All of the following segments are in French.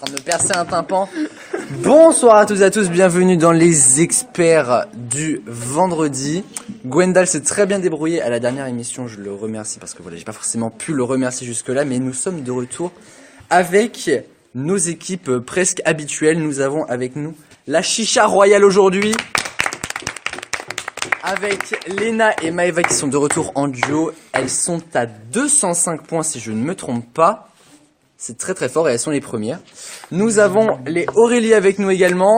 train de percer un tympan. Bonsoir à tous et à tous, bienvenue dans les experts du vendredi. Gwendal s'est très bien débrouillé à la dernière émission, je le remercie parce que voilà, j'ai pas forcément pu le remercier jusque là, mais nous sommes de retour avec nos équipes presque habituelles. Nous avons avec nous la Chicha Royale aujourd'hui, avec Léna et Maëva qui sont de retour en duo. Elles sont à 205 points si je ne me trompe pas. C'est très très fort et elles sont les premières. Nous avons les Aurélie avec nous également,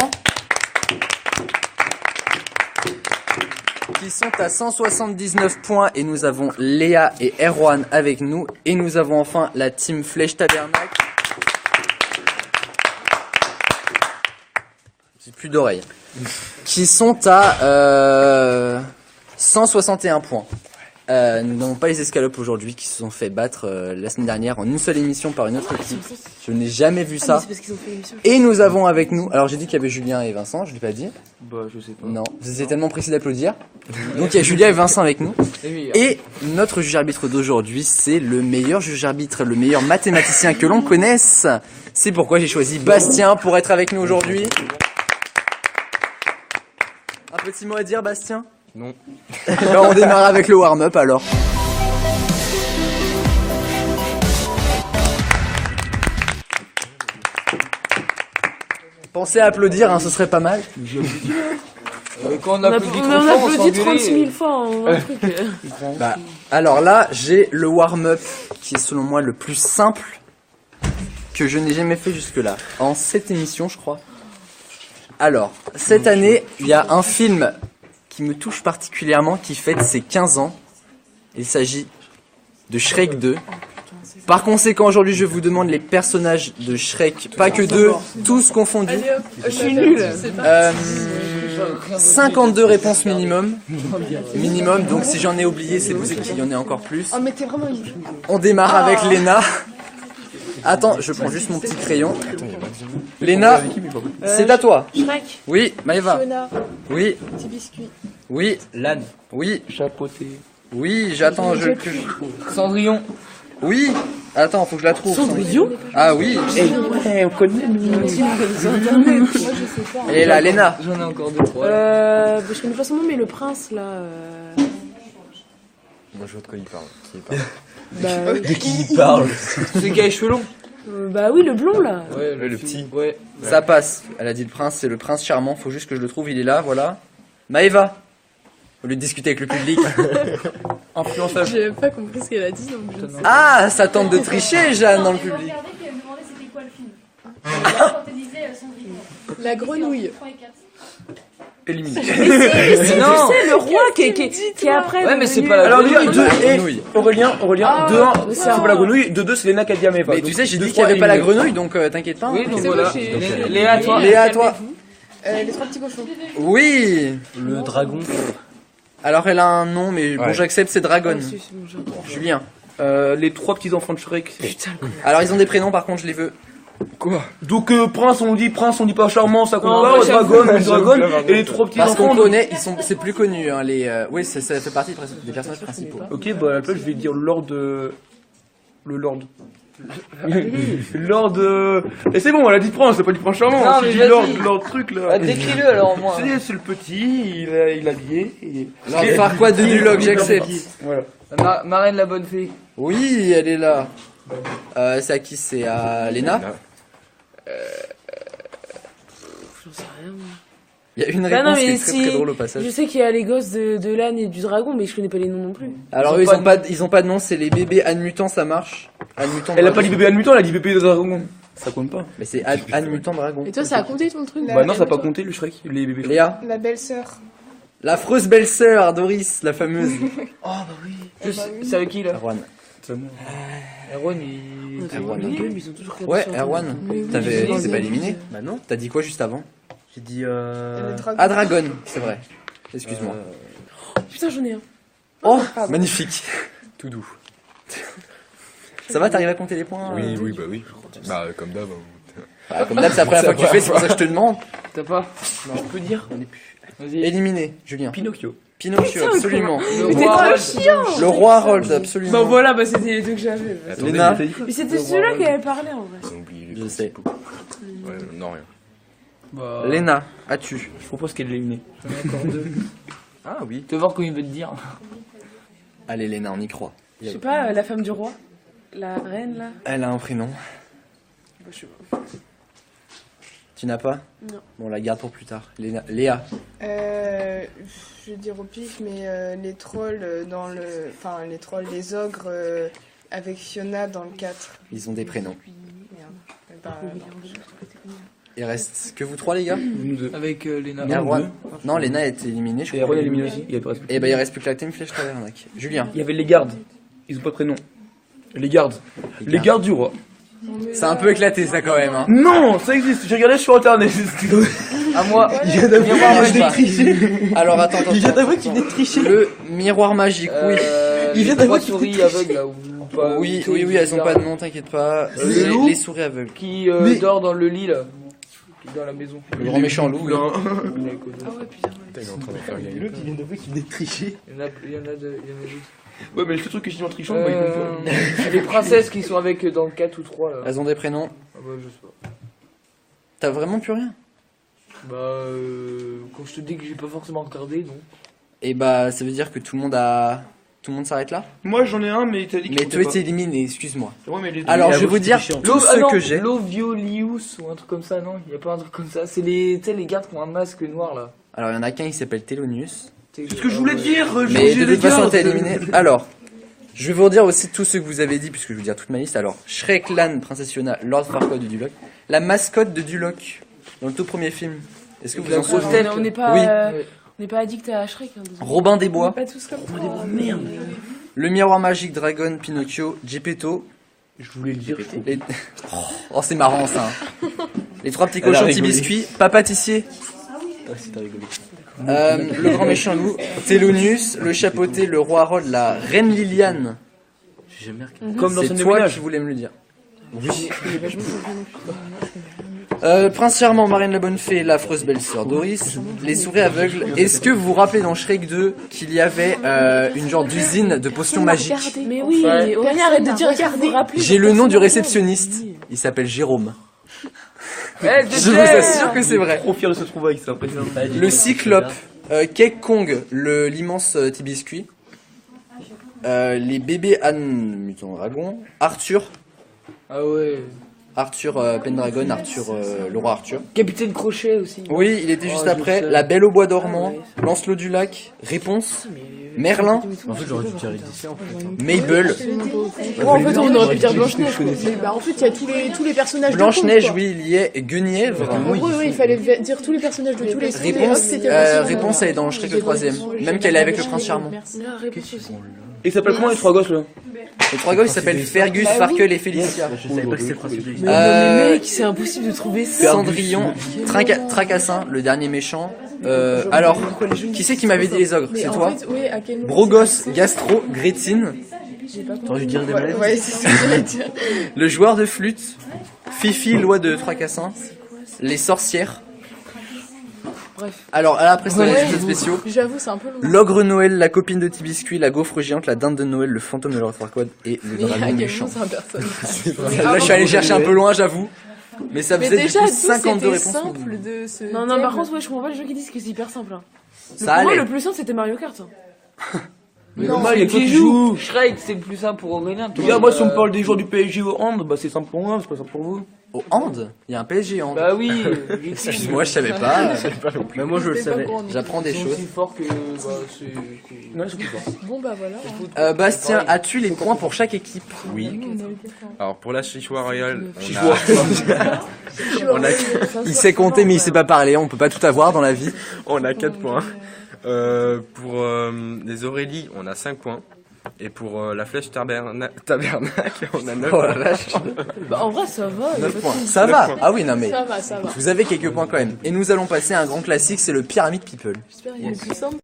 qui sont à 179 points, et nous avons Léa et Erwan avec nous. Et nous avons enfin la team Flèche Tabernacle. J'ai plus d'oreilles. Qui sont à 161 points. Nous n'avons pas les escalopes aujourd'hui qui se sont fait battre la semaine dernière en une seule émission par une autre équipe. Je n'ai jamais vu ça. Et nous avons avec nous, alors j'ai dit qu'il y avait Julien et Vincent, je l'ai pas dit. Bah je sais pas. Non, vous étiez tellement pressé d'applaudir. Donc il y a Julien et Vincent avec nous. Et notre juge arbitre d'aujourd'hui, c'est le meilleur juge arbitre, le meilleur mathématicien que l'on connaisse. C'est pourquoi j'ai choisi Bastien pour être avec nous aujourd'hui. Un petit mot à dire, Bastien ? Non. Ben, on démarre avec le warm-up alors. Pensez à applaudir, hein, ce serait pas mal. Quand on On a applaudit 36 000 fois en un truc. Bah, alors là, j'ai le warm-up qui est selon moi le plus simple que je n'ai jamais fait jusque-là. En cette émission, je crois. Alors, cette année, il y a un film qui me touche particulièrement, qui fête ses 15 ans. Il s'agit de Shrek 2. Par conséquent, aujourd'hui, je vous demande les personnages de Shrek, pas que deux, tous confondus. Je suis nulle. 52 réponses minimum. Minimum, donc si j'en ai oublié, c'est possible qu'il y en ait encore plus. Oh, mais t'es vraiment easy. On démarre avec Léna. Attends, je prends juste mon petit crayon. Léna, c'est à toi. Shrek, Oui, Maëva. Fiona, Oui, petit biscuit. oui, L'âne. oui, Chapeauté. oui, j'attends, Cendrillon. Oui, attends, faut que je la trouve. Cendrillon. Ah oui, Ouais, on connaît nous. Moi, je sais pas. elle est là, Léna. J'en ai encore deux, trois. Je connais pas son nom, mais le prince là. Moi je vois de quoi il parle. Qui parle. Bah, De qui il parle? C'est qui a les cheveux longs. bah oui, le blond là. Ouais, le petit. Ouais. Ça passe. Elle a dit le prince, c'est le prince charmant, faut juste que je le trouve, il est là, voilà. Maëva. Au lieu de discuter avec le public. Influençable. J'ai pas compris ce qu'elle a dit donc je sais. Ah, ça tente de tricher, Jeanne, dans le public. Regardez, puis elle me demandait c'était quoi le film. Quand elle disait Cendrillon. La grenouille. 3 et 4. Éliminé. Mais si, tu sais, le roi qui est après. Ouais, mais c'est pas la Alors déjà, grenouille. grenouille. Aurélien, Ah, 2-1, c'est c'est ça. pas la grenouille, 2-2 c'est Léna qui a dit à Maëva. Mais Donc, tu sais, j'ai dit 2-3 qu'il n'y avait pas la éliminé. grenouille, donc t'inquiète pas. Oui, donc C'est voilà. bon, j'ai- Léa, toi. Léa, à toi. Les trois petits cochons. Oui. Le dragon. Alors elle a un nom, mais bon, Ouais. j'accepte, c'est Dragon. Ah, si, c'est bon, j'entends. Julien. Les 3 petits enfants de Shrek. Putain, le con. Alors ils ont des prénoms, par contre, je les veux. Quoi? Donc Prince, on dit pas charmant, ça compte Non, pas, moi, j'avoue. Dragon, et les 3 petits Parce qu'on enfants. connaît, c'est plus connu, hein, oui, ça fait partie des personnages principaux. Ok, bah à la place je vais dire Lord. Le Lord. Lord. Et c'est bon, elle a dit Prince, c'est pas dit Prince charmant. Non, C'est mais dit vas-y. Lord truc là. Ah, décris-le alors, moi. C'est le petit, il est habillé. Et... Alors, faire quoi de Duloc, j'accepte. Voilà. Marraine la bonne fée. Oui, elle est là. C'est à qui? C'est à Léna. J'en sais rien. moi. Il y a une Bah non, réponse qui mais est très si. très drôle au passage. Je sais qu'il y a les gosses de l'âne et du dragon, mais je connais pas les noms non plus. Alors eux, ils ont pas de nom, c'est les bébés ânes mutants, ça marche. Âne mutant Elle a pas dragon. dit bébé Anne Mutant, elle a dit bébé de dragon. Ça compte pas. Mais c'est âne mutant dragon. Et toi, ça a compté ton truc Bah non, ça a pas compté le Shrek, les bébés. Léa. La belle-sœur. L'affreuse belle-sœur, Doris, la fameuse. C'est avec qui là? Erwan. C'est moi. Erwan, il. Erwan. Ils ont toujours Ouais, Erwan. T'avais, oui, t'es pas oui. éliminé? Bah non. T'as dit quoi juste avant? J'ai dit Le dragon. Ah, Dragon, c'est vrai. Excuse-moi. Putain, j'en ai un. Oh, pardon. magnifique. Tout doux. Ça va, t'arrives à compter les points? Oui, oui, bah oui. Bah comme d'hab. Ah, comme d'hab, c'est la première fois que tu fais, c'est pour ça que je te demande. T'as pas? je peux dire, on est plus. Vas-y. Éliminé, Julien. Pinocchio. Pinocchio, absolument. Mais t'es trop chiant. Le roi Harold, absolument. Bah voilà, bah c'était les deux que j'avais. Attendez, Léna. Mais c'était celui-là qui avait parlé en vrai. J'ai oublié les Je sais. principaux. Ouais, non, rien. Bah, Léna, as-tu? je propose qu'elle l'élimine. Ah oui. Tu vas voir comment il veut te dire. Allez Léna, on y croit. Je sais pas, la femme du roi. La reine là. Elle a un prénom. Bah, je sais pas. Tu n'as pas? Non. Bon, on la garde pour plus tard. Léa. Je vais dire au pif, mais les trolls dans le. Enfin, les trolls, les ogres avec Fiona dans le 4. Ils ont des prénoms. Merde. Bah, Il reste que vous trois, les gars? Nous deux. Avec Léna. Et Erwan. Non, Léna a été éliminée, je Et crois. Erwan éliminé aussi. Il y avait pas Et bah, il reste plus que la Team Flèche Tabernac. Julien. Il y avait les gardes. Ils ont pas de prénom. Les gardes. Les gardes du roi. C'est un peu éclaté, ça, quand même, hein. Non, ça existe. J'ai regardé sur internet. À moi. Il vient d'avouer Miroir qu'il venait de magique. tricher. Alors, attends. Il vient d'avouer qu'il venait de tricher. Le miroir magique, oui. Il vient les trois d'avouer qu'il souris était aveugles là. Ou pas, Oui, tu sais, oui, elles ont bizarre. pas de nom, t'inquiète pas. Le loup Les souris aveugles. Qui Mais- dort dans le lit là. Qui est dans la maison. Le grand méchant loup, oui. Ah ouais, putain. Putain, il est en train de faire gagner. L'autre, il vient d'avouer qu'il venait de tricher. Il y en a d'autres. Ouais, mais le seul truc que je dis en trichant, bah, il compte pas. Les princesses qui sont avec dans le 4 ou 3 là. Elles ont des prénoms. Ah bah je sais pas. T'as vraiment plus rien? Bah quand je te dis que j'ai pas forcément regardé, non. Et bah, ça veut dire que tout le monde s'arrête là? Moi, j'en ai un, mais t'as dit qu'il Mais comptait tu pas. étais éliminé, excuse-moi. Ouais, mais les deux, Alors, il y a je vais un vous autre dire qui trichait. tous ceux que j'ai. L'Oviolius ou un truc comme ça, non? Y a pas un truc comme ça. C'est les, tu sais, les gardes qui ont un masque noir là. Alors, il y en a qu'un, il s'appelle Thelonius. C'est ce que je voulais dire. Mais de toute façon, t'es éliminé. Alors, je vais vous redire aussi tous ceux que vous avez dit, puisque je vais vous dire toute ma liste. Alors, Shrek, Lan, Princesse Fiona, Lord Farquaad de Duloc. La mascotte de Duloc, dans le tout premier film. Est-ce que vous La en grosse souvenez? tête. On n'est pas, Oui. on n'est pas addict à Shrek. Hein, désolé. Robin des On Bois, est pas tous comme ça. Merde. Le Miroir Magique, Dragon, Pinocchio, Geppetto. Je voulais le dire. Les... Oh, c'est marrant ça. Les trois petits Elle a cochons, petits rigolé. biscuits, Papa Tissier. Ah, si t'as rigolé. Le grand méchant loup, Thelonius, le chapeauté, le roi Harold, la reine Liliane. J'ai jamais regardé. Comme dans C'est scène de toi ménage. qui voulais me le dire. Oui. Prince Charmant, Marraine la Bonne Fée, l'affreuse belle-sœur Doris, les souris aveugles. Est-ce que vous vous rappelez dans Shrek 2 qu'il y avait une genre d'usine de potions magiques? Mais oui, Ouais. Aurélien, arrête de dire regarde, vous rappelez. J'ai le nom du réceptionniste. Il s'appelle Jérôme. Eh, Je vous assure que c'est vrai. Trop fier de se trouver avec ça, impressionnant. Le Cyclope, Cake Kong, l'immense petit biscuit, les bébés Anne, mutant dragon, Arthur, Ah ouais. Pendragon, Arthur, le roi Arthur. Capitaine Crochet aussi. Oui, il était juste je après. sais. La Belle au bois dormant, Lancelot du lac, Réponse, Merlin, En fait, j'aurais dû dire les DC en fait. Mabel, En fait, on aurait pu dire Blanche-Neige. Blanche-Neige. Mais bah, en fait, il y a tous les personnages Blanche-Neige, de contes, oui, il y est, Guenièvre. quoi. En gros, oui, il fallait dire tous les personnages de tous les films. et hop, Réponse, c'était facile. Réponse, elle est dans Shrek le 3ème. Même qu'elle est avec le prince charmant. La réponse aussi. Et il s'appelle comment les trois gosses là? Les trois gars, ils s'appellent Fergus, Farquel et Félicia. Je savais pas que c'était le principe de Mais non, mais mec, c'est impossible de trouver ça. Cendrillon, Tracassin, le dernier méchant. Alors, qui c'est qui m'avait dit les ogres? Mais C'est en toi? fait, oui, à quel moment Brogos, Gastro, Grétine, J'ai pas compris. T'aurais dû dire des malaises. Ouais, c'est ce que j'allais dire. le joueur de flûte, Fifi, loi de Tracassin, les sorcières. Bref. Alors, après, c'est les Ouais. effets spéciaux. J'avoue, c'est un peu long. L'ogre Noël, la copine de Tibiscuit, la gaufre géante, la dinde de Noël, le fantôme de Lord Farquaad et le Mais à dragon quel méchant. moment c'est un personnage Là, je suis allé chercher un peu loin, j'avoue. Mais ça Mais faisait du déjà, coup d'où 52 c'était réponses. simple de ce. Non, non, par thème. contre, ouais, je comprends pas les gens qui disent que c'est hyper simple. Hein. Ça Pour moi, allait. le plus simple, c'était Mario Kart. Mais Non, normal, il y a Qui qui joue joue. Shrek, c'est le plus simple pour Aurélien. toi. Regarde, moi, si on me parle des joueurs du PSG au hand, bah c'est simple pour moi, c'est pas simple pour vous. Au hand? Il y a un PSG hand. Bah oui. Moi, je savais pas. Mais moi, je le J'étais pas savais. au courant. J'apprends des Ils sont choses. aussi forts que. Bah, c'est. Non, ils sont plus forts. Bon, bah voilà. Bastien, as-tu les points pour chaque équipe? Oui. Alors pour la Chichoua Royale, on Chichoua. a, on a, Il sait compter, mais il sait pas parler. On peut pas tout avoir dans la vie. on a 4 points. Pour les Aurélie, on a 5 points. Et pour la Flèche Tabernac, on a 9 Oh la points. vache. Bah, en vrai, ça va. y a 9 pas de points. souci. Ça va. Ah oui, non mais. Ça va, ça va. Vous avez quelques points quand même. Et nous allons passer à un grand classique, c'est le Pyramid People. J'espère qu'il est plus simple.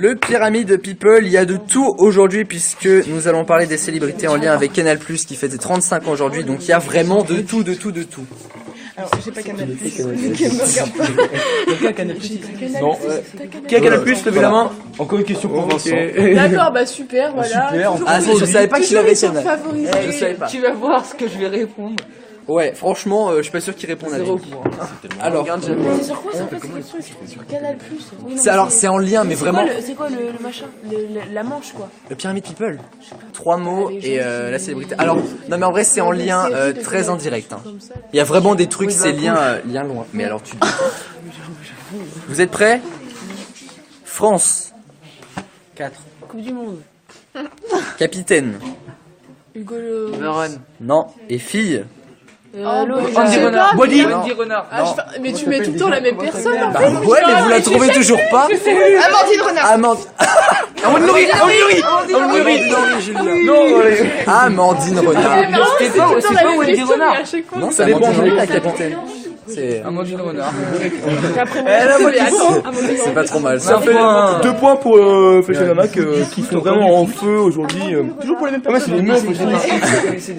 Le Pyramide People, il y a de tout aujourd'hui puisque nous allons parler des célébrités en lien avec Canal+, qui fête ses 35 ans aujourd'hui, donc il y a vraiment de tout. Alors, j'ai pas Canal+. Qui me regarde pas. Quelqu'un a Canal+? Non. Qui a Canal+? Levez la main. Encore une question pour Vincent. D'accord, bah super, voilà. Super. Ah, je savais pas qu'il avait Canal. Favorisé. Je savais pas. Tu vas voir ce que je vais répondre. Ouais, franchement, je suis pas sûr qu'il réponde à Zéro lui. point. Alors, C'est sur quoi ça en fait cette question? C'est sur Canal+. Oui, non, c'est en lien, mais vraiment. C'est quoi le machin? La manche quoi? Le Pyramide People. 3 mots et la célébrité. Alors, non mais en vrai, c'est en lien très indirect. Hein. Il y a vraiment des trucs, c'est lien loin. Mais alors, Vous êtes prêts? France. 4. Coupe du monde. Capitaine. Hugo Veron. Non. Et fille. Andy Renard. Body. Andy Renard. Mais tu mets tout le temps la même personne en Bah fait. ouais, mais vous la trouvez toujours pas. Amandine Renard. Amandine Renard. C'est pas Andy Renard. Non, ça dépend de la capitaine. C'est Amandine Renard. c'est pas trop mal. Ça Ça fait 2 points pour Flèche et Mac qui sont vraiment en feu aujourd'hui. Toujours pour les mêmes personnes. C'est les meufs aussi.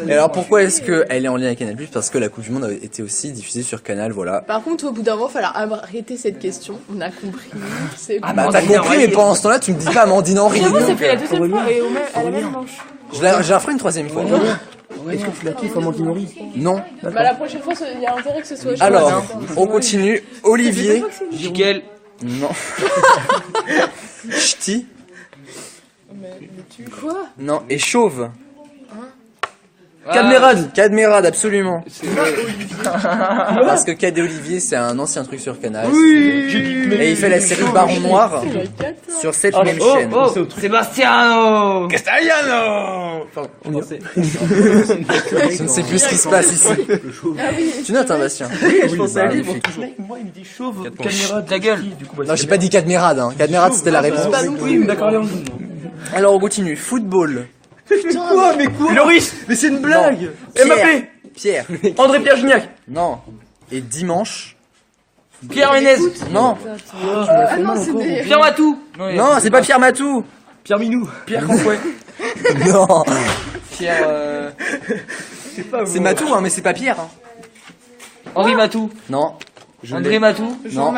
Et alors pourquoi est-ce qu'elle est en lien avec Canal+? Parce que la Coupe du Monde a été aussi diffusée sur Canal, voilà. Par contre, au bout d'un moment, il va falloir arrêter cette question. On a compris. C'est Ah bah t'as compris, mais pendant ce temps-là, tu me dis pas Amandine Henry. Finalement, ça fait la deuxième fois et à la même manche. Je la referai une troisième fois. Est-ce que tu la kiffes, Amandine Henry? Non. Bah la prochaine fois, il y a intérêt que ce soit. Alors, on continue. Olivier. Jiquel. Non. Ch'ti. Quoi? Non. Et Chauve. Cadmerade, absolument. Parce que Cad et Olivier, c'est un ancien truc sur Canal. Et il fait la série Baron Noir sur cette même chaîne. Sébastiano. Castellano. Je ne sais plus ce qui se passe ici. Tu notes, hein, Bastien? Je pensais à lui, magnifique. moi il me dit chauve, Cadmerade. Ta gueule. Non, j'ai pas dit Cadmerade. Hein. Cadmerade, c'était la réponse. Oui, mais d'accord, allez, Alors, on continue. Football. Quoi? Mais quoi? Loris, mais c'est une blague. Mbappé. Pierre. André Pierre Gignac. Non. Et dimanche. Pierre Ménez. Non. Ah non, c'est des... Pierre Matou. Non, c'est pas Pierre Matou. Pierre Minou. Pierre Canfouet. Non. Pierre. C'est Matou, hein, mais c'est pas Pierre. Hein. Henri Matou. Non. André Matou. Non.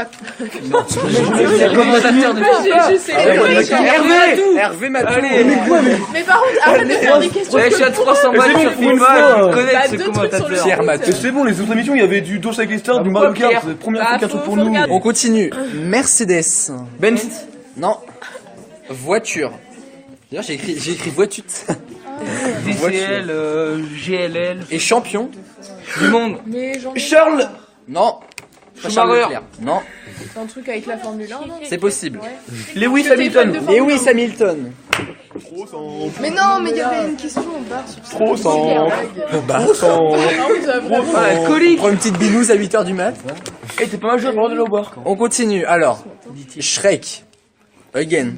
Commentateur de Je sais. Hervé Matou. Allez. Mais par contre, arrête de faire des questions. Ouais, je suis à 300 balles sur pour une FIFA, fois. je connais Bah, ce deux trucs commentateur. sur le Pierre Matou. C'est bon, les autres émissions, il y avait du Danse avec les stars, du Mario Kart. C'est la première fois qu'il y a un truc pour nous. On continue. Mercedes. Benz. Non. Voiture. D'ailleurs, j'ai écrit voiture. DCL, GLL. Et champion. Du monde. Mais j'en ai Charles. Non. Pas Schumacher. Charles Leclerc. Non. un truc avec la Formule 1, non? C'est possible. Lewis Hamilton. Lewis Hamilton. Mais non, mais il y avait une question en barre sur ça. Trop sans. Bah, Colis. prends une petite binouse à 8h du mat. Eh, t'es pas mal joué, de l'eau boire. On continue. Alors, Shrek. Again.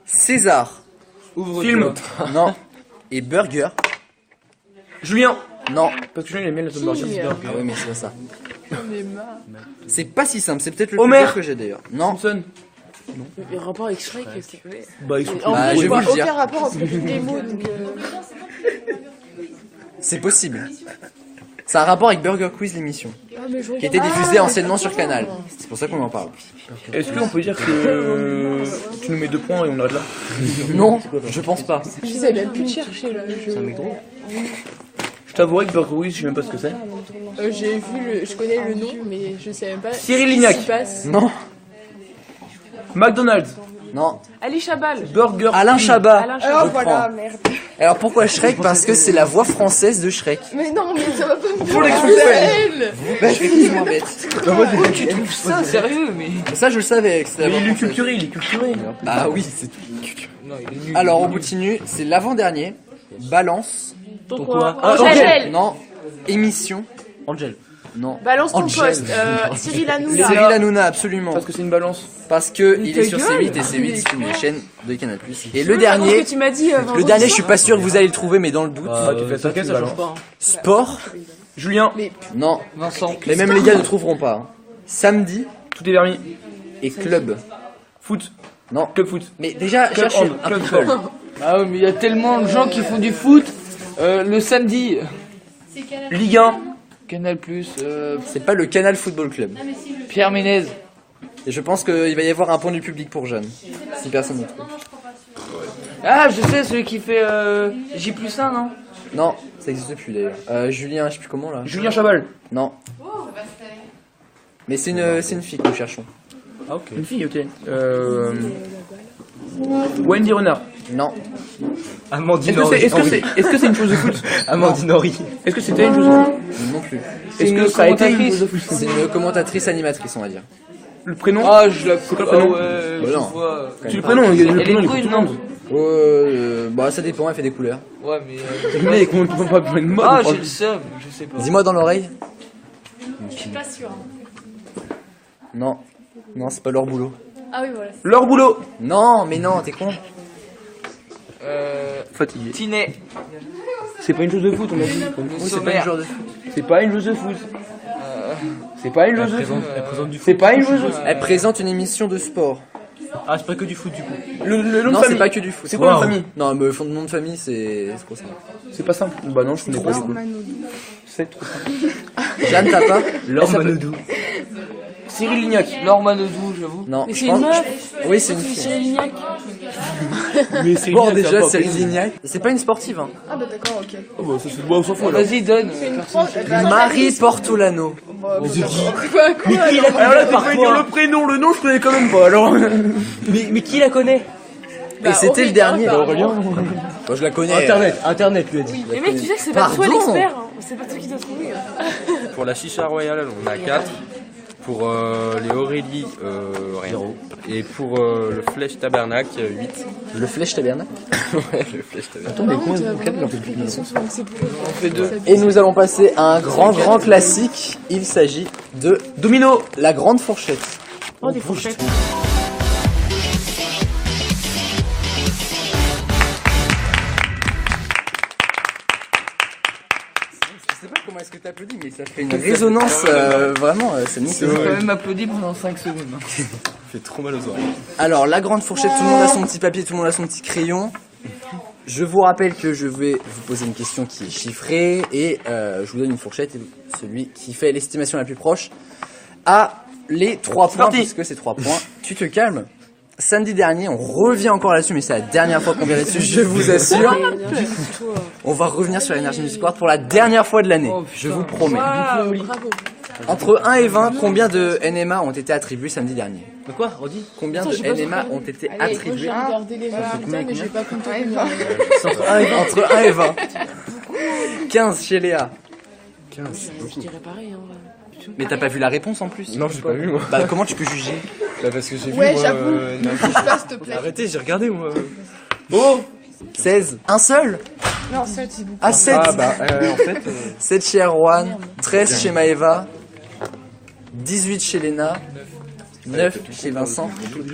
César. Film. Non. Et Burger. Julien. Non. Parce que Julien, il aime bien la tombe Ah oui, mais c'est pas ça. J'en ai marre. C'est pas si simple. C'est peut-être le Homer. plus dur que j'ai d'ailleurs. Non. Simpson. Il y a un rapport avec Shrek, s'il te plaît. Bah, il faut. En Bah, plus, je vais je vois vous le dire. aucun rapport entre les mots, donc... C'est possible. C'est un rapport avec Burger Quiz, l'émission. Ah, mais je Qui était diffusée anciennement sur Canal. C'est pour ça qu'on en parle. Est-ce qu'on peut dire que tu nous mets 2 points et on arrête là? Non, je pense pas. Je sais même plus de chercher, là. Je t'avouerai que Burger Quiz, je sais même pas ce que c'est. J'ai vu je connais le nom, mais je sais même pas. Cyril ce qui Lignac. s'y passe. Non, McDonald's. non. Ali Chabal. Burger. Alain Chabat. Alain Je Chabat. Oh voilà, prends. merde. Alors pourquoi Shrek? Parce que c'est la voix française de Shrek. Mais non, mais ça va pas me Pour les faire Elle. Bah, je fais qui je m'embête. Tu trouves ça sérieux, mais. Ça, je le savais. Que c'était la Mais voix il est française. culturé, il est culturé. Bah oui, c'est tout. Non, il est nul. Alors on continue. C'est l'avant-dernier. Balance. Ton quoi? quoi? Angèle. Non. Émission. Angel. Non. Balance ton Angèle. poste. Cyril Hanouna. Cyril Hanouna, absolument. Parce que c'est une balance. Parce que il est ta sur gueule. C8 et C8 c'est une chaîne de Canal+. Et le Ce dernier, que tu m'as dit. le dernier, je suis pas sûr que vous allez le trouver, mais dans le doute. Tu fais ça, ça change pas. Sport. Julien. Non. Vincent. Mais même les gars ne trouveront pas. Hein. Samedi Tout est permis. et club. Foot. Non. Club foot. Mais déjà, Club cherchez hand, un club people. Ah ouais, mais il y a tellement de gens qui font du foot. Le samedi, C'est Canal+. Ligue 1. Canal+, C'est pas le Canal Football Club. Ah, mais si, je Pierre Ménez. Et je pense qu'il va y avoir un point du public pour Jeanne. Si personne ne trouve. Non, je crois pas. Ah, je sais, celui qui fait J+1, non? Non, ça existe plus d'ailleurs. Julien, je sais plus comment là. Julien Chabal. Non. Oh, bah c'était... Mais c'est une fille que nous cherchons. Ah, ok. Une fille, ok. Wendy Renard. Non. Amandine Est-ce que c'est une chose de foot? Amandine Henry. Est-ce que c'était une chose de foot? Non plus. Est-ce que ça a été une chose de foot? C'est une commentatrice animatrice, on va dire. Le prénom? Ah, je la quoi le ah prénom ouais, je non. vois. Tu le prénom, il y a le Elle prénom, est il est pour brune, tout le non? monde. Bah ça dépend, elle fait des couleurs. Ouais, mais... Le mec, comment tu peux pas parler de mode? Ah, on parle- j'ai le seum, je sais pas. Dis-moi dans l'oreille. Je suis pas sûre. Hein. Non. Non, c'est pas leur boulot. Ah oui, voilà. Leur boulot. Non, mais non, t'es con. Fatigué. Tinet. C'est pas une chose de foot, on a dit. Oui, c'est pas une genre de foot. C'est pas une chose de foot. C'est pas une chose de foot. Elle présente du C'est pas une chose de foot. Elle présente une émission de sport. Ah, c'est pas que du foot du coup. Le nom de Non, c'est famille. pas que du foot. C'est quoi le nom de famille? Non, mais le nom de famille, c'est trop simple. C'est pas simple. Bah non, je connais pas du coup. Manodou. C'est trop simple. Jeanne, t'as pas? Laure Manodou. Cyril Lignac. Laure Manodou, j'avoue. Non. Mais je c'est pense- une meuf. Oui, c'est une C'est fille. Cyril Lignac. Mais Cyril Bon, Lignac, déjà, pas c'est possible. Lignac. C'est pas une sportive, hein. Ah bah d'accord, ok. Oh bah ça c'est bon, on s'en fout là. Vas-y, donne. Marie Portolano. Quoi, Alors là, t'as fait dire le prénom, le nom, je connais quand même pas alors. Mais qui la connaît? Et c'était le dernier. Aurélien. Moi, je la connais. Internet lui a dit. Mais mec, tu sais que c'est pas toi Pardon. l'expert. Hein. C'est pas toi qui dois trouver. Hein. Pour la chicha royale, on a 4. Pour les Aurélie, rien. Et pour le Flèche Tabernacle, 8. Le Flèche Tabernacle. Ouais, le Flèche Tabernacle. Attends, mais comment on fait plus On fait deux. Et nous allons passer à un grand classique. Il s'agit de Domino. la grande fourchette. Oh, des fourchettes. Je sais pas comment est-ce que t'applaudis, mais ça fait une résonance vraiment, c'est J'ai nickel. quand même applaudi pendant 5 secondes. hein. Ça fait trop mal aux oreilles. Alors, la grande fourchette, tout le monde a son petit papier, tout le monde a son petit crayon. Je vous rappelle que je vais vous poser une question qui est chiffrée et je vous donne une fourchette et celui qui fait l'estimation la plus proche a les 3 points, puisque c'est 3 points. Tu te calmes. Samedi dernier, on revient encore là-dessus, mais c'est la dernière fois qu'on vient là-dessus, je vous assure. On va revenir sur l'énergie du sport pour la dernière fois de l'année, Oh, je vous promets. Waouh, bravo. Entre 1 et 20, combien de NMA ont été attribués samedi dernier? De quoi, redis? Combien Putain, j'ai de pas NMA trop ont été Allez, moi attribués j'ai regardé les résultats, mais j'ai pas compté combien. entre 1 et 20? 15 chez Léa. 15. Je dirais pareil. Hein. Mais t'as pas vu la réponse en plus? Non, j'ai pas vu moi. Bah comment tu peux juger? Bah, parce que j'ai vu. Ouais, moi, j'avoue. non. Bouge pas, s'il te plaît. Arrêtez, j'ai regardé moi. Oh 16. Un seul? Non, ça, c'est beaucoup. Ah 7. Ah bah, en fait. 7 chez Erwan, 13 chez Maëva, 18 chez Léna, 9 chez Vincent.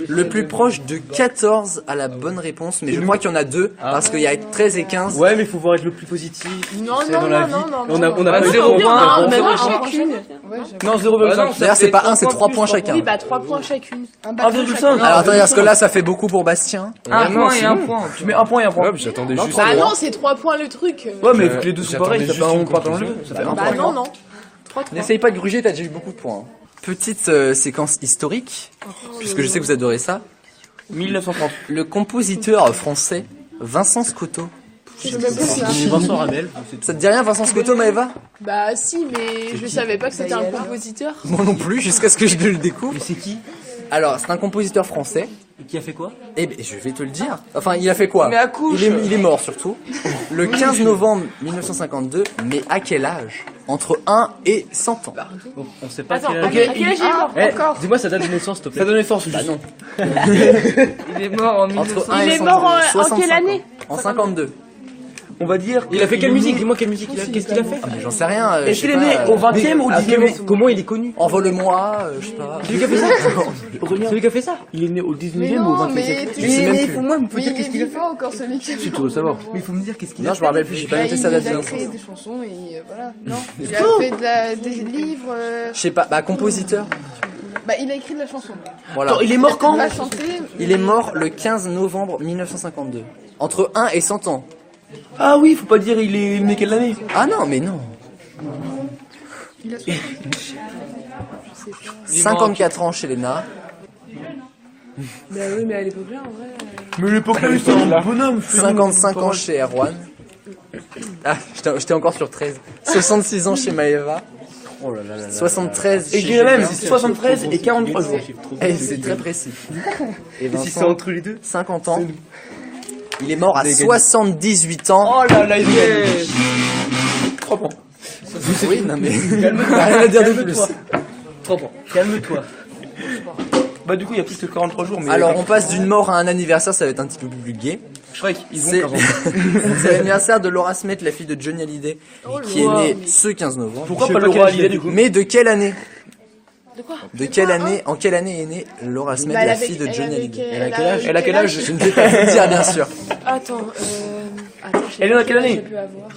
Le plus proche de 14 à la bonne réponse, mais je crois qu'il y en a 2, parce qu'il y a 13 et 15. Ouais, mais faut voir être le plus positif. Non, C'est non, dans la non, vie. non, non, On a non. pas Ah, eu zéro de point. points. Non, même zéro un point. chacune. Ouais, j'avoue. Non, 0,5. non, ça D'ailleurs, c'est fait pas 1, c'est 3 3 points plus, chacun. Oui, bah 3 points chacune. Un bac de 1,5. chacun. Alors attendez, parce que là, ça fait beaucoup pour Bastien. Un Ouais, non, point et c'est un bon. point. Tu mets un point et un point. Ouais, j'attendais Non, juste. trois Bah points. non, c'est 3 points le truc. Ouais, mais vu que les deux sont J'attendais pareils, ça juste fait un une point dans le jeu. conclusion. Ça fait un Bah point. non, non. 3-3. N'essaye pas de gruger, t'as déjà eu beaucoup de points. Petite séquence historique, puisque je sais que vous adorez ça. 1930. Le compositeur français Vincent Scotto. Je sais même pas si c'est Vincent Ramel. Ça te dit rien, Vincent Scotto, Maëva? Bah si, mais je savais pas que c'était un compositeur. Moi non plus, jusqu'à ce que je le découvre. Mais c'est qui? Alors, c'est un compositeur français. Qui a fait quoi? Eh ben, je vais te le dire. Enfin, il a fait quoi? Mais à couche. Il est mort surtout. Le 15 novembre 1952. Mais à quel âge? Entre 1 et 100 ans. On sait pas Attends, quel à âge. quel âge il est mort? Eh, dis-moi sa date de naissance, s'il te plaît. Ça donne naissance, Bah juste. non. Il est mort en Entre 1900. 1 Il et est 100 mort ans. en 65 quelle année? ans. En 52. On va dire. Il a fait quelle musique? Dis-moi quelle musique. Qu'est-ce qu'il a fait? Ah, mais j'en sais rien. Est-ce je sais qu'il est pas, né au 20e ou au Ah, 19e? comment il est connu? Envole-moi, je sais pas. Celui qui a fait ça? Celui qui a fait ça? Il est né au Mais 19e ou au non, 20e mais siècle? tu Je sais même sais, plus. Faut moi me mais dire il qu'est-ce est qu'il a fait. vivant encore celui qui a Si tu veux savoir. Mais il faut me dire qu'est-ce qu'il Non, je me rappelle plus, j'ai pas noté sa date de Il a naissance. créé des chansons et voilà. Non, il a fait des livres. Je sais pas, bah compositeur. Bah, il a écrit de la chanson. Voilà. Attends, il est mort quand? Il a chanté. Il est mort le 15 novembre 1952. Entre 1 et 100 ans. Ah oui, faut pas dire il est né quelle année. Ah non, mais non. Il a 60. 54 ans chez Léna. Bah oui, mais à l'époque là, en vrai. Mais l'époque là, c'est un bonhomme. 55 ans chez Erwan. Ah, j'étais encore sur 13. 66 ans chez Maëva. Oh là là là là. 73 Et je dirais même 73 et 43 jours. Eh, c'est très précis. Et Et si c'est Vincent, entre les deux? 50 ans. Il est mort à 78 ans. Oh là là, il est 3 points. Oui, non mais. Calme-toi. Rien à dire de plus. 3 points. Calme-toi. Bah du coup, il y a plus que 43 jours. Mais Alors, on passe d'une mort à un anniversaire, ça va être un petit peu plus gay. Shrek, ils C'est vont c'est l'anniversaire de Laura Smet, la fille de Johnny Hallyday, qui est née ce 15 novembre. Pourquoi pas Laura Hallyday du coup? Mais de quelle année? De quoi? De quelle année? En quelle année est née Laura Smet, Bah, la fille de Johnny Hallyday? Elle a quel âge? Elle a quel âge? Je ne vais pas vous dire, bien sûr. Attends, Elle est dans quelle année?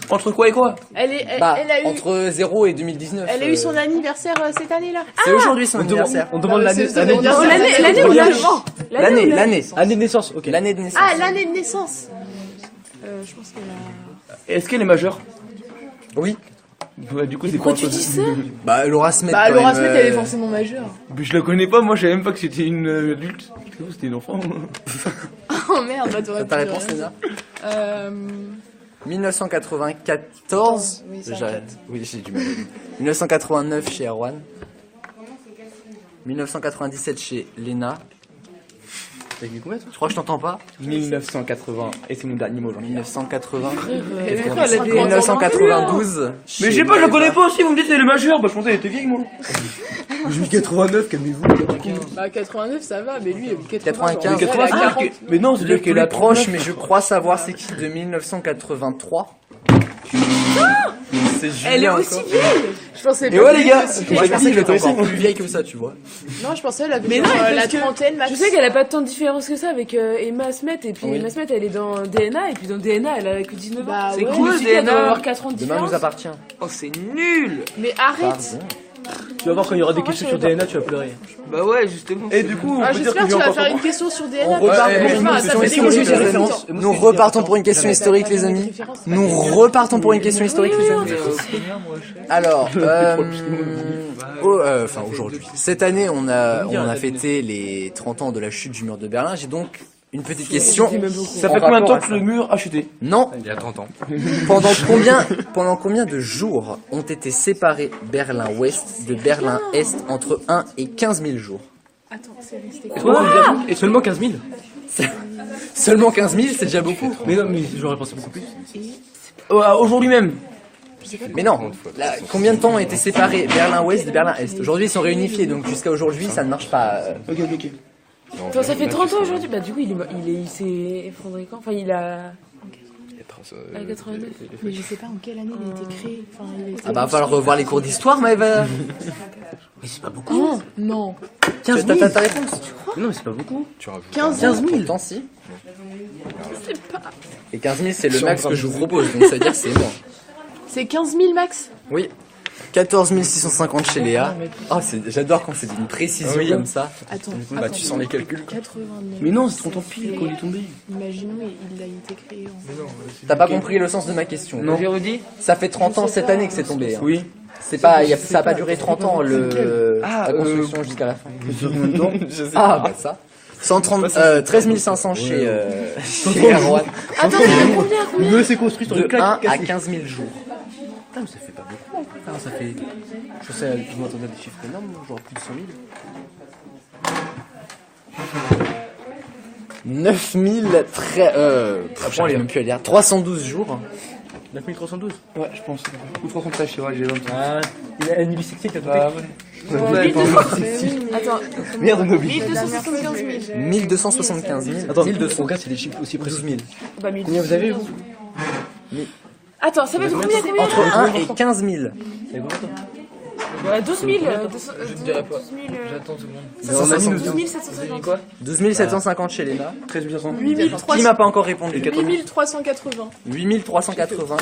Entre quoi et quoi? Elle est, Bah, elle a eu, entre 0 et 2019. elle a eu son anniversaire cette année-là. C'est aujourd'hui son anniversaire. On demande l'année. L'année Non, l'année ou l'âge? L'année. Année de naissance, ok. L'année de naissance. Ah, l'année de naissance. Je pense qu'elle a. Est-ce qu'elle est majeure? Oui. Bah du coup, c'est Pourquoi pas tu dis ça? Bah, Laura Smet. Bah, quand Laura même, Smith, elle est forcément majeure. Mais je la connais pas, moi je savais même pas que c'était une adulte. C'était une enfant. Oh merde, bah t'aurais C'est ta pu réponse, dire. Léna? 1994. Oui, ça J'arrête. Oui, j'ai du mal. 1989 chez Erwan. 1997 chez Léna. T'as mis combien toi? Je crois que je t'entends pas. 1980. Et c'est mon dernier mot, 1980. C'est quoi la 1992. Mais je sais pas, je la connais pas aussi, vous me dites elle est majeure. Bah je pensais elle était vieille moi. J'ai mis 89, calmez-vous. Bah, 89, ça va, mais lui, 95. 80, mais non, c'est Le dire qu'elle plus a proche, mais je crois savoir c'est qui de 1983. C'est Julien. Elle est aussi encore. vieille. Je pensais Et ouais les gars, Moi, je pensais qu'elle était encore plus vieille que ça, tu vois. Non, je pensais elle avait Mais genre, non, la parce que trentaine max. Je sais qu'elle a pas tant de différence que ça avec Emma Smet, et puis Oui. Emma Smet elle est dans DNA, et puis dans DNA elle a que 19 ans. Bah, C'est ouais. cool, Cool, DNA. Elle doit DNA. avoir 4 ans de Demain différence. nous appartient. Oh, c'est nul. Mais arrête. Pardon. Tu vas voir quand il y aura des Moi, questions je sur savais DNA, tu vas pleurer. Bah ouais, justement. Et du coup, on Ah, peut dire j'espère que que tu j'ai vas encore faire une question sur DNA. On repart parce que pour moi, une ça fait question des historique, questions les amis. différentes. Nous repartons pour une question historique, les amis. Nous repartons pour une question historique, les amis. Alors, enfin aujourd'hui, cette année on a fêté les 30 ans de la chute du mur de Berlin. J'ai donc une petite question. Ça fait combien de temps que le mur a chuté? Non, Il y a 30 ans. pendant combien de jours ont été séparés Berlin-Ouest de Berlin-Est entre 1 et 15 000 jours? Attends, c'est resté. Et seulement 15 000? Seulement 15 000, c'est déjà beaucoup. Mais non, mais j'aurais pensé beaucoup plus. Aujourd'hui même. Mais non, là, combien de temps ont été séparés Berlin-Ouest de Berlin-Est? Aujourd'hui ils sont réunifiés, donc jusqu'à aujourd'hui ça ne marche pas. Ok. Enfin, ça fait 30 ans aujourd'hui. Bah du coup il s'est effondré quand? Enfin il a... À 89. Mais je sais pas en quelle année il a été créé. Enfin, il a été Ah bah va falloir revoir les cours d'histoire, Maëva. Mais c'est pas beaucoup. Oh, non. 15 000. T'as ta réponse? Non, mais c'est pas beaucoup. Tu rajoutes 15 000. Pourtant si. Et 15 000 c'est le max que je vous propose, donc ça veut dire que c'est bon. C'est 15 000 max. Oui. 14 650 chez Léa. Oh, j'adore quand c'est d'une précision Oui. comme ça. Attends. Bah tu sens les calculs. 89. Mais non, c'est 30 ans pile quand il est tombé. Imaginons, il a été créé en. T'as pas compris le sens de ma question. Non. J'ai redit. Ça fait 30 ans cette année que c'est tombé. Hein. Oui. C'est pas, ça a pas duré 30 ans la construction jusqu'à la fin. Ah bah ça. 13 500 chez Erwan. Attends, mais combien? Le mieux c'est construit sur De une claque. 1 à 15 000 jours. Putain, mais ça fait pas beaucoup. Enfin, ça fait. Je m'attendais à des chiffres énormes, genre plus de 100 000. 9 000 j'ai même plus à dire. 312 jours. 9312. Ouais, je pense. Ou 313, je sais pas, j'ai 20. Ah, il a un bisexuel, t'as pas. Attends, Merde, Nobi. 1275 000. 1275 000. Attends, 1200. regarde, c'est des chiffres aussi 12 précis. 000. bah 1000. Combien vous avez, vous? Attends, ça va être combien? Entre 1 et 15 000. Ouais, 12 000. Je te dirai pas. 12 000. J'attends tout le monde. 12 750. Quoi? 12 750 chez Léna. 13 500. Qui m'a pas encore répondu? 8380. 8380.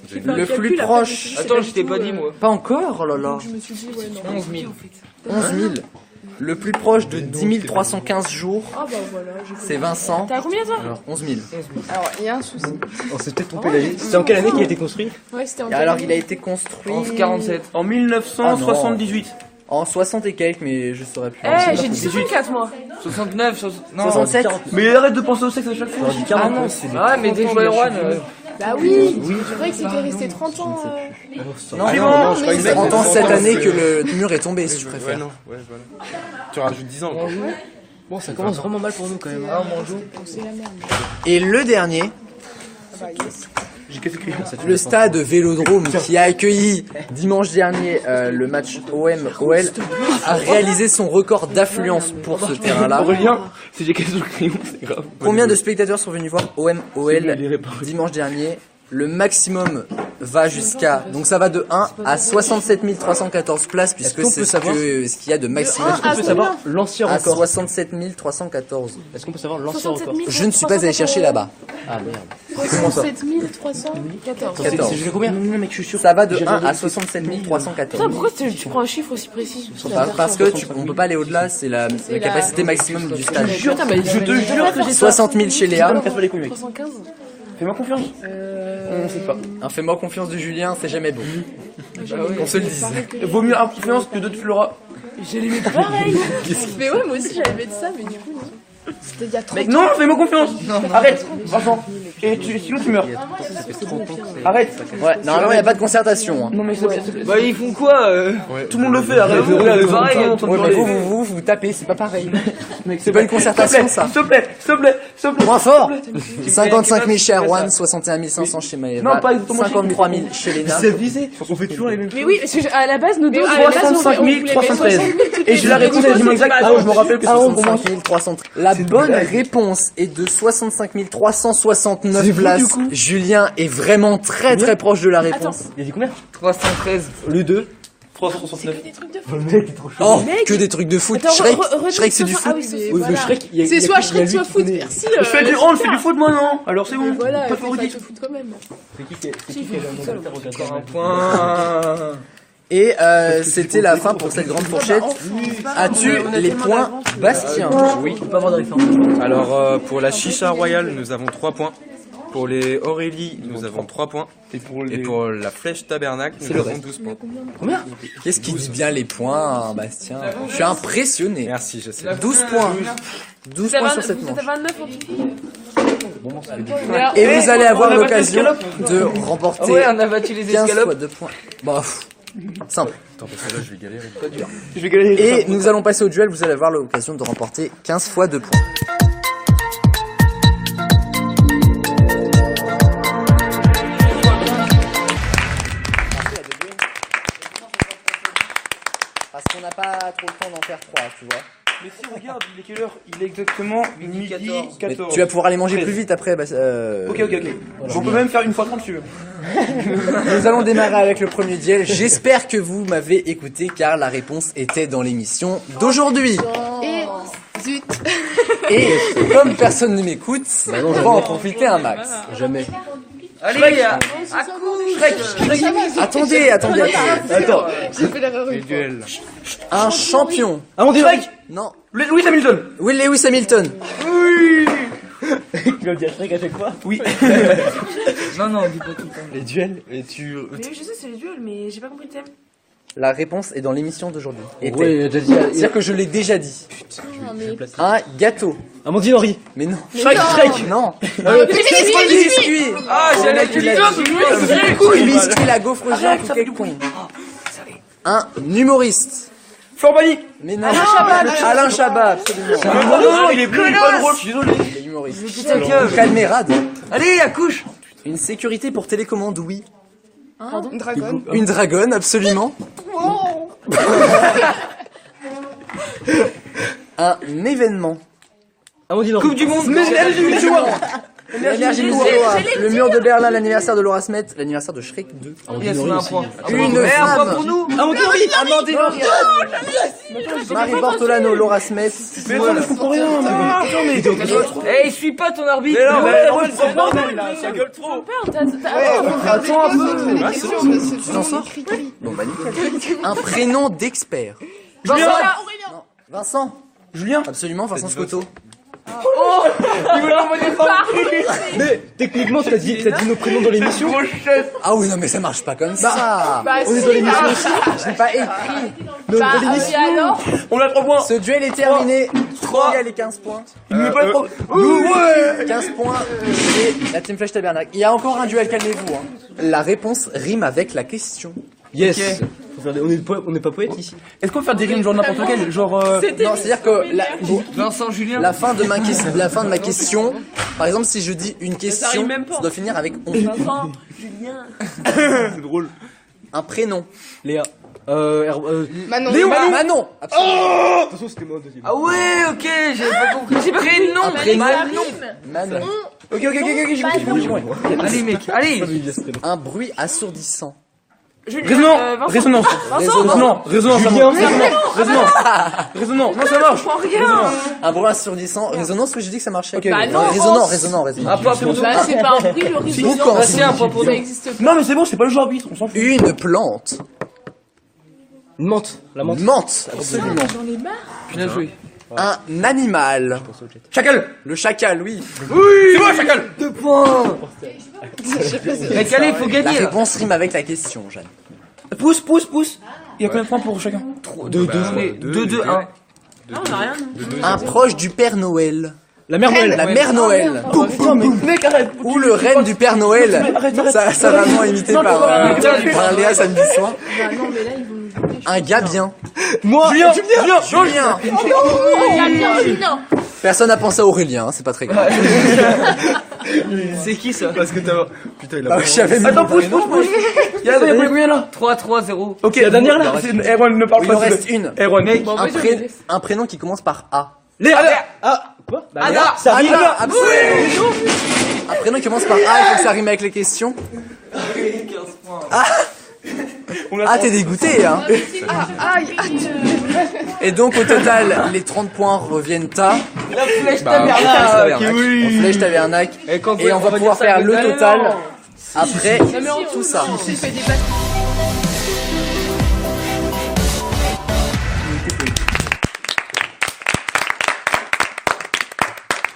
fais Le un calcul, plus après, proche. je sais Attends, pas je du t'ai tout, pas dit moi. Pas encore, oh là là. Je me suis dit, ouais, non. 11 000. 11 000. Le plus proche de 10 315 jours, Ah bah voilà, c'est Vincent. T'as combien toi? Alors 11 000. Alors, il y a un souci. On s'est peut-être trompé d'année. C'était en quelle année qu'il a été construit? Ouais, c'était en Et alors il a été construit En 47. En 1978. en 60 et quelques, mais je saurais plus. Eh, j'ai dit 64 moi. 69, non. 67. Mais arrête de penser au sexe à chaque fois. Ah non, ah mais dès que je vois Erwan, Bah oui, je croyais que c'était resté 30 ans. Non, Ah non, non, je croyais que c'est c'était 30 ans cette 30 année ans, que le mur est tombé, si tu Ouais, préfères. non, ouais, voilà. Tu rajoutes 10 ans. Quoi. Bon, ça commence vraiment mal pour nous quand même. ah mon dieu. C'est la merde. Et le dernier, Bah, yes. J'ai qu'est-ce écrit? le stade Vélodrome qui a accueilli dimanche dernier le match OM-OL a réalisé son record d'affluence pour ce terrain-là. Aurélien, si j'ai qu'est-ce crayon, c'est grave. Combien de spectateurs sont venus voir OM-OL dimanche dernier? Le maximum va jusqu'à, donc ça va de 1 à 67 314 places puisque qu'on c'est peut savoir ce qu'il y a de maximum. Est-ce qu'on peut savoir l'ancien À record? 67 314. Est-ce qu'on peut savoir l'ancien 67 record? 000. Je ne suis pas allé chercher là-bas. Ah merde. 67 314. Quatorze. C'est jusqu'à combien? Non, mec, je suis sûr. Ça va de J'avais 1 à vérifié. 67 314. Putain, pourquoi tu prends un chiffre aussi précis? Parce que on peut pas aller au-delà, c'est la capacité maximum du stade. Putain, mais Je te jure que j'ai 60 000 chez Léa. me casse pas les couilles, mec. 315. Fais-moi confiance. On sait pas. Un fais-moi confiance de Julien, c'est jamais beau. On se le dise. Vaut mieux avoir confiance que d'autres Flora. J'ai les mettre pareil. Mais ouais, moi aussi j'allais mettre ça, mais du coup, non. C'était il y a 30 Mec, non, fais-moi confiance. Arrête, Vincent. Et sinon tu meurs. Arrête. Ouais, normalement il n'y a pas de concertation. Hein. Non mais s'il te plaît. Bah ils font quoi Tout le monde le fait, arrête. Regarde, pareil. Ouais, mais vous tapez, c'est pas pareil. C'est pas une concertation ça. S'il te plaît, s'il te plaît, s'il te plaît. Moins fort. 55 000 chez Erwan, 61 500 chez Maëva, Non, pas exactement 53 000 chez Léna. C'est abusé. On fait toujours les mêmes Mais oui, parce que à la base, nous deux, 65 313. Et j'ai la réponse quasiment exacte. Ah je me rappelle que c'est 65 300. La bonne réponse est de 65 369 places. Julien est vraiment très très proche de la réponse. Il a dit combien? 313. Le 2. 369. des trucs de fou. Le mec est trop chaud. Oh, que des trucs de foot. Attends, Shrek c'est du Ah foot. oui, c'est Oui, le Shrek, il y a- C'est il y a- soit il y a Shrek, lui soit qui foot. connaît. Merci. Je fais du hand, je fais du foot moi non. Alors c'est bon. Voilà, Pas faut de faire favoritisme. le foot quand même. C'est qui qui est le Un point. Et c'était la fin pour cette grande fourchette. As-tu les points, Bastien? Oui, pas avoir de référence. Alors, pour la chicha royale, nous avons 3 points. Pour les Aurélie, nous avons 3 points. Et pour Et pour la flèche tabernacle, nous avons 12 points. Qu'est-ce qui dit bien les points, Bastien? Je suis impressionné. Merci, je sais. 12 points. 12 points sur cette manche. T'as 29 en tout. Et vous allez avoir On a battu l'occasion l'escalope. de Ah remporter ouais, on a battu les 15 fois escalopes. 2 points. Bah, pff, simple. Attends, parce que là, je vais galérer. Je vais galérer. Et nous allons passer au duel, vous allez avoir l'occasion de remporter 15 fois 2 points. Parce qu'on n'a pas trop le temps d'en faire 3, tu vois. Mais si regarde, il est quelle heure? Il est exactement midi 14. 14. Mais tu vas pouvoir aller manger plus vite après. Ok. On peut même faire une fois 30 si tu veux. Nous allons démarrer avec le premier duel. J'espère que vous m'avez écouté car la réponse était dans l'émission d'aujourd'hui. Et zut. Et comme personne ne m'écoute, on va en profiter un max. Jamais. Allez, à Attendez. Attends. J'ai fait l'erreur Les une fois. duels. Un champion. Ah on dit Shrek. Non. Louis Hamilton. Will Lewis Hamilton. Tu vas me dire Shrek à chaque fois? Oui. Non, dis pas tout le temps. Les duels. Et tu. Mais oui, je sais, c'est les duels, mais j'ai pas compris le thème. La réponse est dans l'émission d'aujourd'hui. Était. Ouais, il a déjà dit. C'est-à-dire que je l'ai déjà dit. Non, mais... Un gâteau. Amandine Henry. Mais non. Shrek. Non. Biscuit. Ah, C'est j'allais là qu'il l'a dit. Biscuit, la gaufre géante ou quelque point. Un humoriste. Florbani. Mais non. Alain Chabat, absolument. Non, il est bleu, il est pas drôle, je suis désolé. Il est humoriste. Calmérade. Allez, accouche. Une sécurité pour télécommande, oui. Une dragonne. Une dragonne, absolument. Un événement. Amandine Henry. Coupe du monde. L'énergie muséoire. Le mur de Berlin, l'anniversaire de Laura Smet, l'anniversaire de Shrek 2. Yes, on a un point. Une Eh, un point femme. pour nous. Amandine Henry. Marie Bortolano, Laura Smet. Mais attends, mais je comprends rien. Eh, il suit pas ton arbitre. C'est bordel là, ça gueule trop. Attends un peu. Tu t'en sors Bon bah nickel. Un prénom d'expert. Vincent. Vincent. Julien. Absolument, Vincent Scotto. Il voulait envoyer ça. Mais techniquement, t'as dit nos prénoms dans l'émission. Ah oui, non, mais ça marche pas comme ça. Bah, On est si, dans l'émission bah, aussi. J'ai pas écrit. bah, et alors On a 3 points. Ce duel est terminé. 3 égale les 15 points. Il ne met pas 3. 15 points et la Team Flèche Tabernacle. Il y a encore un duel, calmez-vous. Hein. La réponse rime avec la question. Yes. On n'est pas poète ici. Est-ce qu'on peut faire des rimes genre n'importe quel, genre Non, c'est-à-dire que Vincent, Julien. la fin de ma question, par exemple, si je dis une question, ça doit finir avec on. Vincent, Julien. c'est drôle. Un prénom. Léa. Manon. Léo. Manon. Absolument. Attention, c'était moi deuxième. Ah ouais, ok, j'avais pas compris. J'ai pas prénom. Un prénom. Manon. Manon. Ok, j'ai compris. Allez, mec, allez. Un bruit assourdissant. Résonance. Résonance, ça marche. Résonance. Non, ça marche. Un bruit assourdissant. Résonance, que j'ai dit que ça marchait. Ok. Bah non. Résonant. Ah, pas pour Bah, c'est pas un bruit, le résonance. Pourquoi c'est un point pour Ça nous. existe pas. Non, mais c'est bon, c'est pas le jeu arbitre, on s'en fout. Une plante. Une menthe. La menthe. Menthe, absolument. J'en ai marre. Bien joué. Un animal. Chacal. Le chacal, oui. Oui, c'est moi, chacal. 2 points. Mec, allez, faut La gagner. là. réponse rime avec la question, Jeanne. Pousse. Il y a combien de points pour chacun 2, 2, 1. Non, on a rien. Un proche du Père Noël. La mère Noël. La Mère Noël. Putain, mais mec, arrête. Ou le reine du Père Noël. Ça vraiment imité par Léa samedi soir. Bah non, mais là, ils vont nous juger. Un gars bien. Moi. Julien. Julien. Julien. Personne n'a pensé à Aurélien, hein, c'est pas très grave. C'est qui ça? Parce que t'as. Putain, il a Ah, pas. j'avais mis Attends, mon pousse. Il y a combien là 3, 3, 0. Ok, la dernière là. Erwan ne parle Il en pas. reste une. Erwan. Un prénom qui commence par A. Léa. Ah. Quoi Anna. Ça rime. Anna, absolument. Un prénom qui commence par A, il faut que ça rime avec les questions. Ah, t'es dégoûté, hein. Et donc, au total, les 30 points reviennent à La flèche Tabernacle. Oui. Flèche Tabernacle. Et on va pouvoir faire le total après tout ça.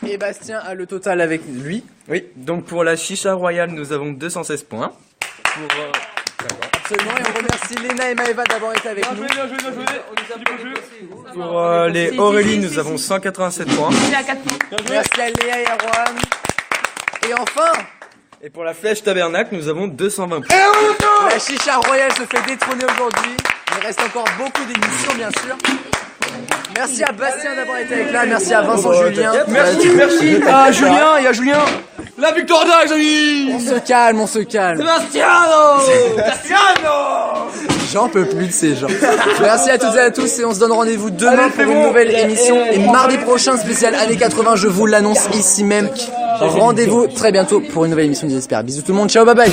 Et Bastien a le total avec lui. Oui, donc pour la chicha royale, nous avons 216 points. Absolument, et on remercie Léna et Maëva d'avoir été avec nous. Pour les Aurélie, nous avons 187 points. Merci à Léa et à Rohan. Et enfin, Et pour la flèche tabernacle, nous avons 220 points. la chicha royale se fait détrôner aujourd'hui. Il reste encore beaucoup d'émissions, bien sûr. Merci à Bastien d'avoir été avec là. Merci à Vincent Julien. Merci à Julien et à Julien. La victoire là, les amis. On se calme. Sebastiano. J'en peux plus de ces gens. Merci à toutes et à tous et on se donne rendez-vous demain pour une nouvelle émission. Et mardi prochain, spécial années 80, je vous l'annonce ici même. Rendez-vous très bientôt pour une nouvelle émission d'Espère. Bisous tout le monde, ciao, bye bye.